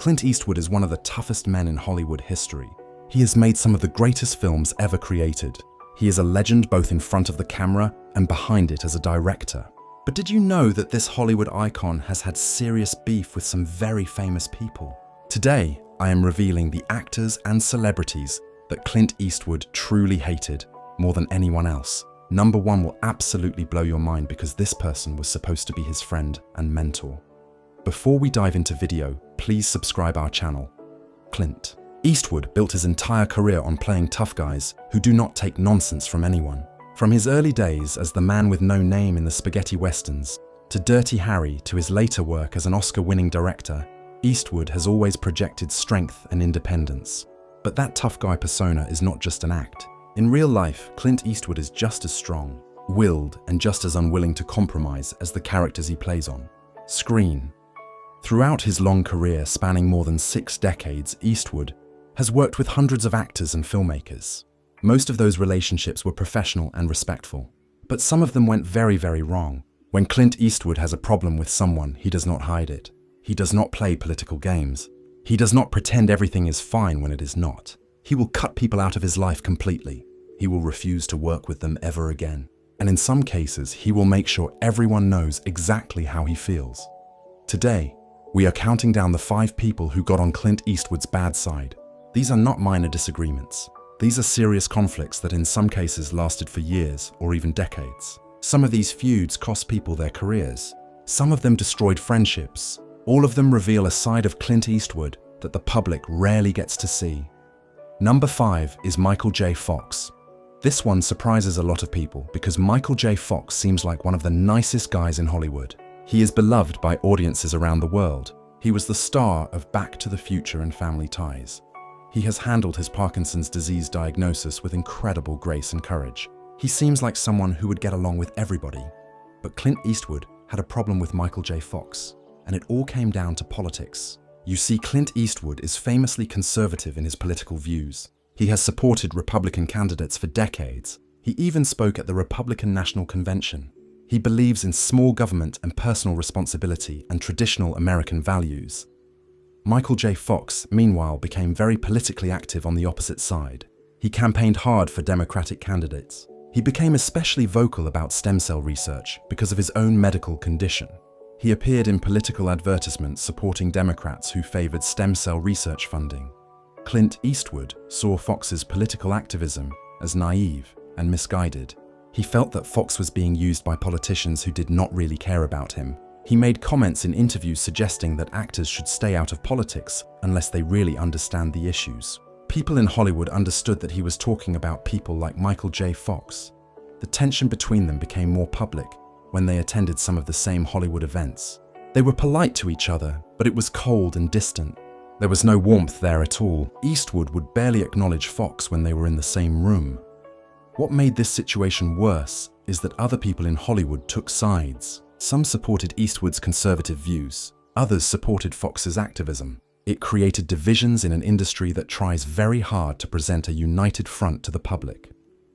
Clint Eastwood is one of the toughest men in Hollywood history. He has made some of the greatest films ever created. He is a legend both in front of the camera and behind it as a director. But did you know that this Hollywood icon has had serious beef with some very famous people? Today, I am revealing the actors and celebrities that Clint Eastwood truly hated more than anyone else. Number 1 will absolutely blow your mind because this person was supposed to be his friend and mentor. Before we dive into video, please subscribe our channel. Clint Eastwood built his entire career on playing tough guys who do not take nonsense from anyone. From his early days as the man with no name in the spaghetti westerns, to Dirty Harry, to his later work as an Oscar-winning director, Eastwood has always projected strength and independence. But that tough guy persona is not just an act. In real life, Clint Eastwood is just as strong, willed, and just as unwilling to compromise as the characters he plays on screen. Throughout his long career spanning more than 6 decades, Eastwood has worked with hundreds of actors and filmmakers. Most of those relationships were professional and respectful, but some of them went very, very wrong. When Clint Eastwood has a problem with someone, he does not hide it. He does not play political games. He does not pretend everything is fine when it is not. He will cut people out of his life completely. He will refuse to work with them ever again. And in some cases, he will make sure everyone knows exactly how he feels. Today, we are counting down the 5 people who got on Clint Eastwood's bad side. These are not minor disagreements. These are serious conflicts that in some cases lasted for years or even decades. Some of these feuds cost people their careers. Some of them destroyed friendships. All of them reveal a side of Clint Eastwood that the public rarely gets to see. Number 5 is Michael J. Fox. This one surprises a lot of people because Michael J. Fox seems like one of the nicest guys in Hollywood. He is beloved by audiences around the world. He was the star of Back to the Future and Family Ties. He has handled his Parkinson's disease diagnosis with incredible grace and courage. He seems like someone who would get along with everybody. But Clint Eastwood had a problem with Michael J. Fox, and it all came down to politics. You see, Clint Eastwood is famously conservative in his political views. He has supported Republican candidates for decades. He even spoke at the Republican National Convention. He believes in small government and personal responsibility and traditional American values. Michael J. Fox, meanwhile, became very politically active on the opposite side. He campaigned hard for Democratic candidates. He became especially vocal about stem cell research because of his own medical condition. He appeared in political advertisements supporting Democrats who favored stem cell research funding. Clint Eastwood saw Fox's political activism as naive and misguided. He felt that Fox was being used by politicians who did not really care about him. He made comments in interviews suggesting that actors should stay out of politics unless they really understand the issues. People in Hollywood understood that he was talking about people like Michael J. Fox. The tension between them became more public when they attended some of the same Hollywood events. They were polite to each other, but it was cold and distant. There was no warmth there at all. Eastwood would barely acknowledge Fox when they were in the same room. What made this situation worse is that other people in Hollywood took sides. Some supported Eastwood's conservative views. Others supported Fox's activism. It created divisions in an industry that tries very hard to present a united front to the public.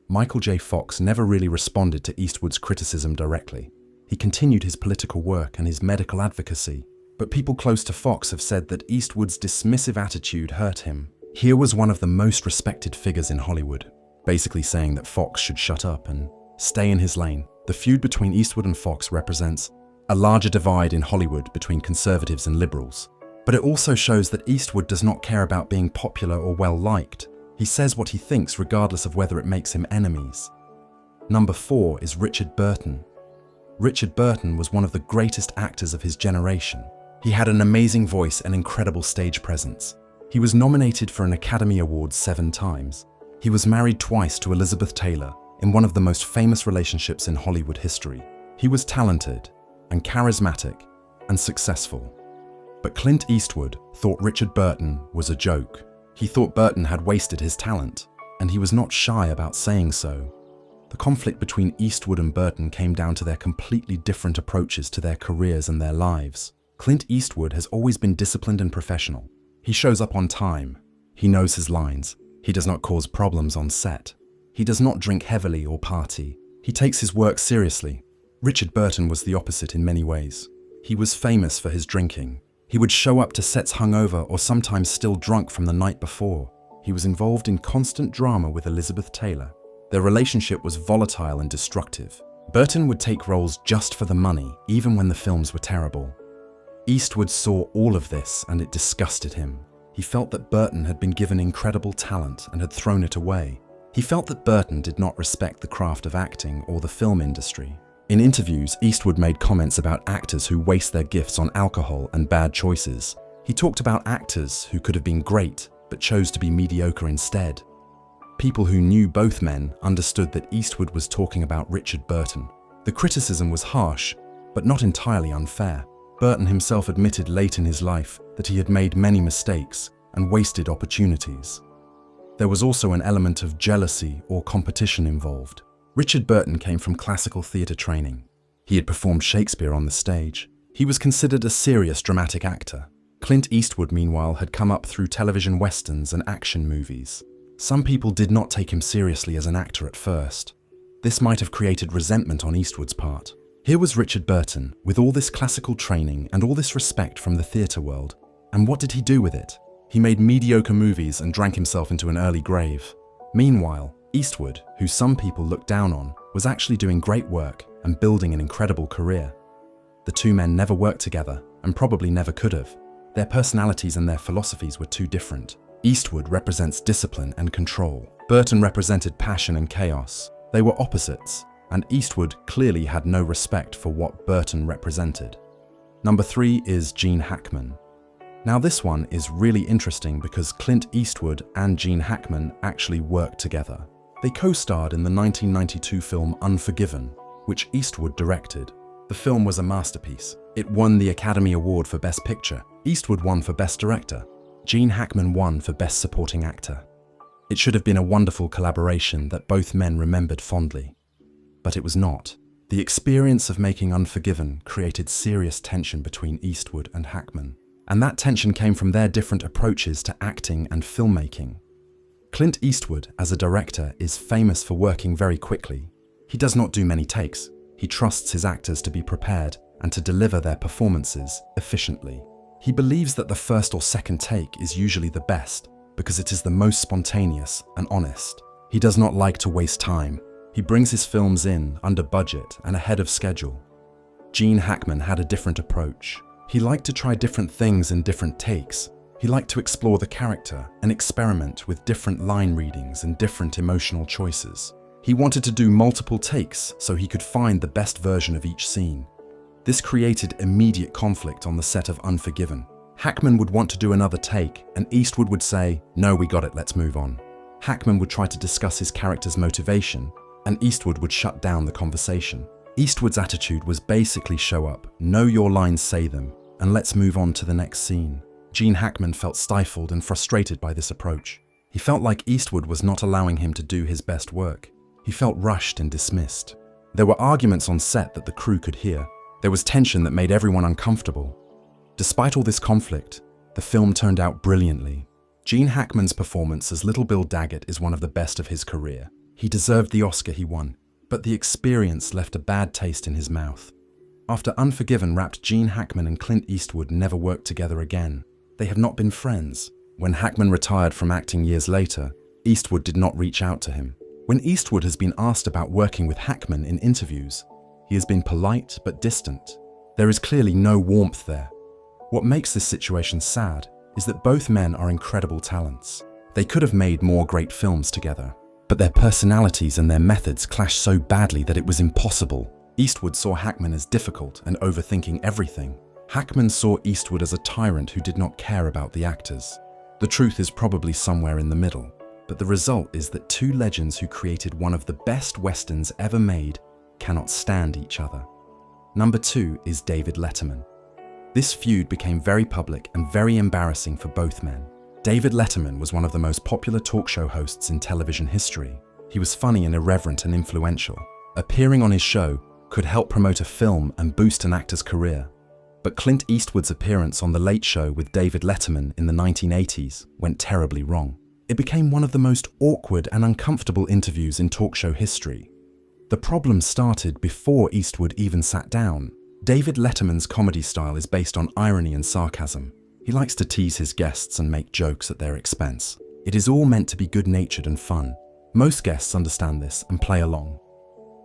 Michael J. Fox never really responded to Eastwood's criticism directly. He continued his political work and his medical advocacy. But people close to Fox have said that Eastwood's dismissive attitude hurt him. Here was one of the most respected figures in Hollywood, basically saying that Fox should shut up and stay in his lane. The feud between Eastwood and Fox represents a larger divide in Hollywood between conservatives and liberals. But it also shows that Eastwood does not care about being popular or well-liked. He says what he thinks regardless of whether it makes him enemies. Number 4 is Richard Burton. Richard Burton was one of the greatest actors of his generation. He had an amazing voice and incredible stage presence. He was nominated for an Academy Award 7 times. He was married twice to Elizabeth Taylor in one of the most famous relationships in Hollywood history. He was talented and charismatic and successful. But Clint Eastwood thought Richard Burton was a joke. He thought Burton had wasted his talent, and he was not shy about saying so. The conflict between Eastwood and Burton came down to their completely different approaches to their careers and their lives. Clint Eastwood has always been disciplined and professional. He shows up on time. He knows his lines. He does not cause problems on set. He does not drink heavily or party. He takes his work seriously. Richard Burton was the opposite in many ways. He was famous for his drinking. He would show up to sets hungover or sometimes still drunk from the night before. He was involved in constant drama with Elizabeth Taylor. Their relationship was volatile and destructive. Burton would take roles just for the money, even when the films were terrible. Eastwood saw all of this and it disgusted him. He felt that Burton had been given incredible talent and had thrown it away. He felt that Burton did not respect the craft of acting or the film industry. In interviews, Eastwood made comments about actors who waste their gifts on alcohol and bad choices. He talked about actors who could have been great, but chose to be mediocre instead. People who knew both men understood that Eastwood was talking about Richard Burton. The criticism was harsh, but not entirely unfair. Burton himself admitted late in his life that he had made many mistakes and wasted opportunities. There was also an element of jealousy or competition involved. Richard Burton came from classical theatre training. He had performed Shakespeare on the stage. He was considered a serious dramatic actor. Clint Eastwood, meanwhile, had come up through television westerns and action movies. Some people did not take him seriously as an actor at first. This might have created resentment on Eastwood's part. Here was Richard Burton, with all this classical training and all this respect from the theatre world. And what did he do with it? He made mediocre movies and drank himself into an early grave. Meanwhile, Eastwood, who some people looked down on, was actually doing great work and building an incredible career. The two men never worked together, and probably never could have. Their personalities and their philosophies were too different. Eastwood represents discipline and control. Burton represented passion and chaos. They were opposites, and Eastwood clearly had no respect for what Burton represented. Number 3 is Gene Hackman. Now this one is really interesting because Clint Eastwood and Gene Hackman actually worked together. They co-starred in the 1992 film Unforgiven, which Eastwood directed. The film was a masterpiece. It won the Academy Award for Best Picture. Eastwood won for Best Director. Gene Hackman won for Best Supporting Actor. It should have been a wonderful collaboration that both men remembered fondly. But it was not. The experience of making Unforgiven created serious tension between Eastwood and Hackman. And that tension came from their different approaches to acting and filmmaking. Clint Eastwood, as a director, is famous for working very quickly. He does not do many takes. He trusts his actors to be prepared and to deliver their performances efficiently. He believes that the first or second take is usually the best because it is the most spontaneous and honest. He does not like to waste time. He brings his films in under budget and ahead of schedule. Gene Hackman had a different approach. He liked to try different things in different takes. He liked to explore the character and experiment with different line readings and different emotional choices. He wanted to do multiple takes so he could find the best version of each scene. This created immediate conflict on the set of Unforgiven. Hackman would want to do another take, and Eastwood would say, "No, we got it, let's move on." Hackman would try to discuss his character's motivation, and Eastwood would shut down the conversation. Eastwood's attitude was basically show up, know your lines, say them, and let's move on to the next scene. Gene Hackman felt stifled and frustrated by this approach. He felt like Eastwood was not allowing him to do his best work. He felt rushed and dismissed. There were arguments on set that the crew could hear. There was tension that made everyone uncomfortable. Despite all this conflict, the film turned out brilliantly. Gene Hackman's performance as Little Bill Daggett is one of the best of his career. He deserved the Oscar he won, but the experience left a bad taste in his mouth. After Unforgiven wrapped, Gene Hackman and Clint Eastwood never worked together again. They have not been friends. When Hackman retired from acting years later, Eastwood did not reach out to him. When Eastwood has been asked about working with Hackman in interviews, he has been polite but distant. There is clearly no warmth there. What makes this situation sad is that both men are incredible talents. They could have made more great films together, but their personalities and their methods clashed so badly that it was impossible. Eastwood saw Hackman as difficult and overthinking everything. Hackman saw Eastwood as a tyrant who did not care about the actors. The truth is probably somewhere in the middle, but the result is that two legends who created one of the best westerns ever made cannot stand each other. Number 2 is David Letterman. This feud became very public and very embarrassing for both men. David Letterman was one of the most popular talk show hosts in television history. He was funny and irreverent and influential. Appearing on his show could help promote a film and boost an actor's career. But Clint Eastwood's appearance on The Late Show with David Letterman in the 1980s went terribly wrong. It became one of the most awkward and uncomfortable interviews in talk show history. The problem started before Eastwood even sat down. David Letterman's comedy style is based on irony and sarcasm. He likes to tease his guests and make jokes at their expense. It is all meant to be good-natured and fun. Most guests understand this and play along.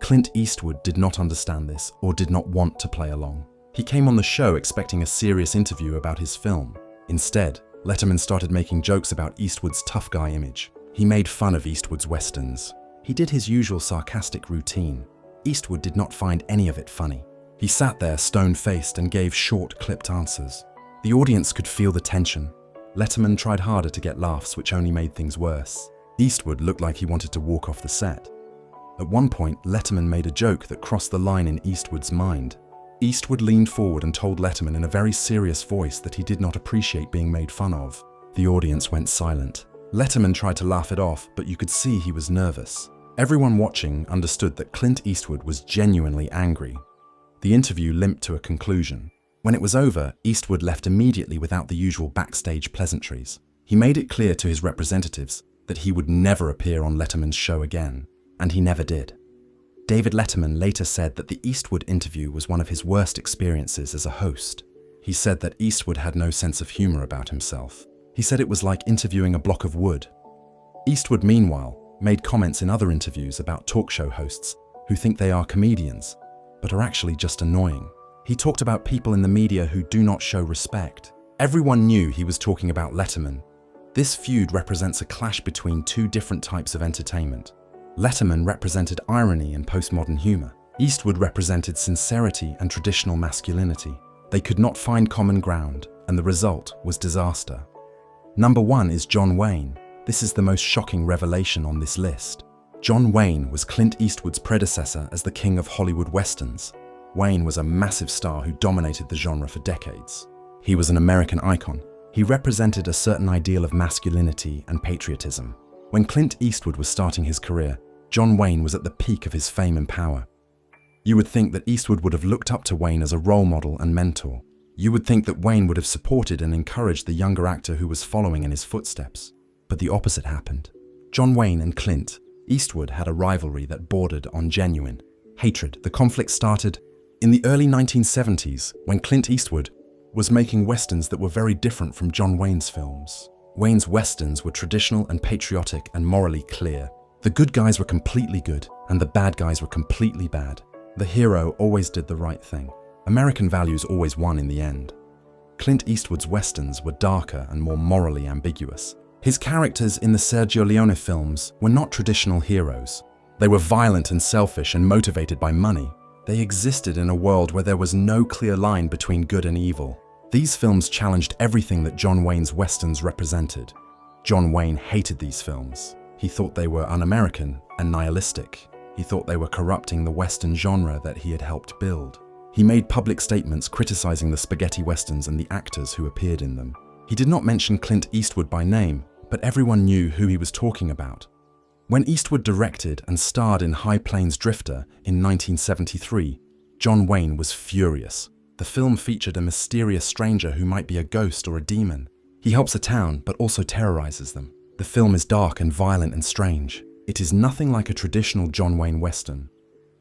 Clint Eastwood did not understand this or did not want to play along. He came on the show expecting a serious interview about his film. Instead, Letterman started making jokes about Eastwood's tough guy image. He made fun of Eastwood's westerns. He did his usual sarcastic routine. Eastwood did not find any of it funny. He sat there stone-faced and gave short, clipped answers. The audience could feel the tension. Letterman tried harder to get laughs, which only made things worse. Eastwood looked like he wanted to walk off the set. At one point, Letterman made a joke that crossed the line in Eastwood's mind. Eastwood leaned forward and told Letterman in a very serious voice that he did not appreciate being made fun of. The audience went silent. Letterman tried to laugh it off, but you could see he was nervous. Everyone watching understood that Clint Eastwood was genuinely angry. The interview limped to a conclusion. When it was over, Eastwood left immediately without the usual backstage pleasantries. He made it clear to his representatives that he would never appear on Letterman's show again, and he never did. David Letterman later said that the Eastwood interview was one of his worst experiences as a host. He said that Eastwood had no sense of humor about himself. He said it was like interviewing a block of wood. Eastwood, meanwhile, made comments in other interviews about talk show hosts who think they are comedians, but are actually just annoying. He talked about people in the media who do not show respect. Everyone knew he was talking about Letterman. This feud represents a clash between two different types of entertainment. Letterman represented irony and postmodern humor. Eastwood represented sincerity and traditional masculinity. They could not find common ground, and the result was disaster. Number 1 is John Wayne. This is the most shocking revelation on this list. John Wayne was Clint Eastwood's predecessor as the king of Hollywood westerns. Wayne was a massive star who dominated the genre for decades. He was an American icon. He represented a certain ideal of masculinity and patriotism. When Clint Eastwood was starting his career, John Wayne was at the peak of his fame and power. You would think that Eastwood would have looked up to Wayne as a role model and mentor. You would think that Wayne would have supported and encouraged the younger actor who was following in his footsteps. But the opposite happened. John Wayne and Clint Eastwood had a rivalry that bordered on genuine hatred. The conflict started in the early 1970s when Clint Eastwood was making westerns that were very different from John Wayne's films. Wayne's westerns were traditional and patriotic and morally clear. The good guys were completely good, and the bad guys were completely bad. The hero always did the right thing. American values always won in the end. Clint Eastwood's westerns were darker and more morally ambiguous. His characters in the Sergio Leone films were not traditional heroes. They were violent and selfish and motivated by money. They existed in a world where there was no clear line between good and evil. These films challenged everything that John Wayne's westerns represented. John Wayne hated these films. He thought they were un-American and nihilistic. He thought they were corrupting the Western genre that he had helped build. He made public statements criticizing the spaghetti westerns and the actors who appeared in them. He did not mention Clint Eastwood by name, but everyone knew who he was talking about. When Eastwood directed and starred in High Plains Drifter in 1973, John Wayne was furious. The film featured a mysterious stranger who might be a ghost or a demon. He helps a town, but also terrorizes them. The film is dark and violent and strange. It is nothing like a traditional John Wayne Western.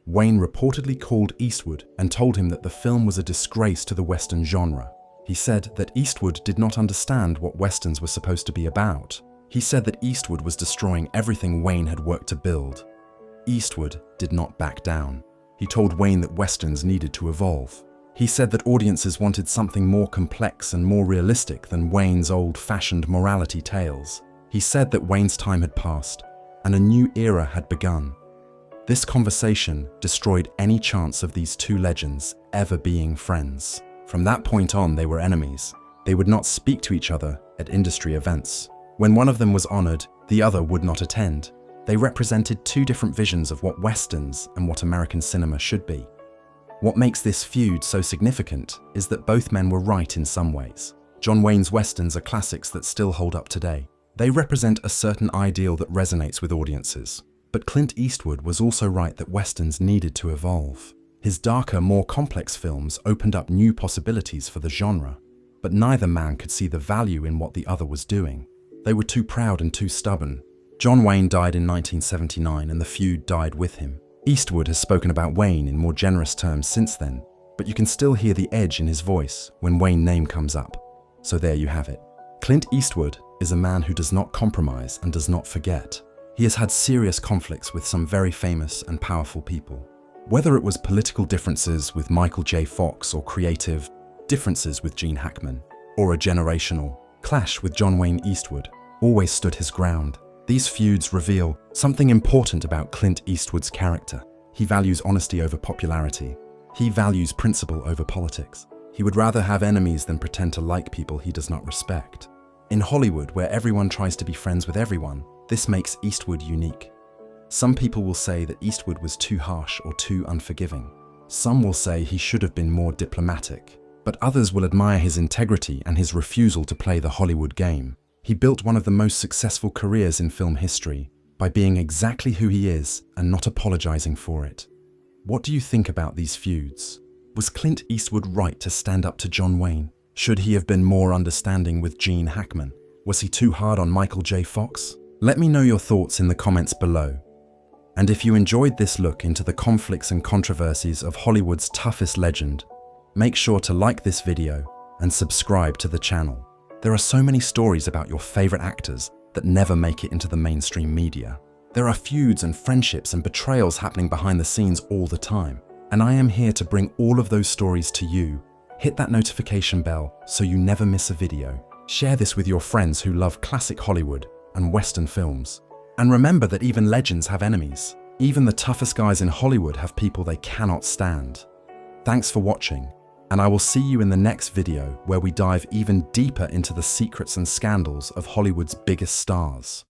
Wayne reportedly called Eastwood and told him that the film was a disgrace to the Western genre. He said that Eastwood did not understand what Westerns were supposed to be about. He said that Eastwood was destroying everything Wayne had worked to build. Eastwood did not back down. He told Wayne that Westerns needed to evolve. He said that audiences wanted something more complex and more realistic than Wayne's old-fashioned morality tales. He said that Wayne's time had passed, and a new era had begun. This conversation destroyed any chance of these two legends ever being friends. From that point on, they were enemies. They would not speak to each other at industry events. When one of them was honored, the other would not attend. They represented two different visions of what Westerns and what American cinema should be. What makes this feud so significant is that both men were right in some ways. John Wayne's Westerns are classics that still hold up today. They represent a certain ideal that resonates with audiences. But Clint Eastwood was also right that Westerns needed to evolve. His darker, more complex films opened up new possibilities for the genre. But neither man could see the value in what the other was doing. They were too proud and too stubborn. John Wayne died in 1979 and the feud died with him. Eastwood has spoken about Wayne in more generous terms since then. but you can still hear the edge in his voice when Wayne's name comes up. So there you have it. Clint Eastwood is a man who does not compromise and does not forget. He has had serious conflicts with some very famous and powerful people. Whether it was political differences with Michael J. Fox or creative differences with Gene Hackman, or a generational clash with John Wayne Eastwood, always stood his ground. These feuds reveal something important about Clint Eastwood's character. He values honesty over popularity. He values principle over politics. He would rather have enemies than pretend to like people he does not respect. In Hollywood, where everyone tries to be friends with everyone, this makes Eastwood unique. Some people will say that Eastwood was too harsh or too unforgiving. Some will say he should have been more diplomatic. But others will admire his integrity and his refusal to play the Hollywood game. He built one of the most successful careers in film history by being exactly who he is and not apologizing for it. What do you think about these feuds? Was Clint Eastwood right to stand up to John Wayne? Should he have been more understanding with Gene Hackman? Was he too hard on Michael J. Fox? Let me know your thoughts in the comments below. And if you enjoyed this look into the conflicts and controversies of Hollywood's toughest legend, make sure to like this video and subscribe to the channel. There are so many stories about your favorite actors that never make it into the mainstream media. There are feuds and friendships and betrayals happening behind the scenes all the time. And I am here to bring all of those stories to you. Hit that notification bell so you never miss a video. Share this with your friends who love classic Hollywood and Western films. And remember that even legends have enemies. Even the toughest guys in Hollywood have people they cannot stand. Thanks for watching, and I will see you in the next video where we dive even deeper into the secrets and scandals of Hollywood's biggest stars.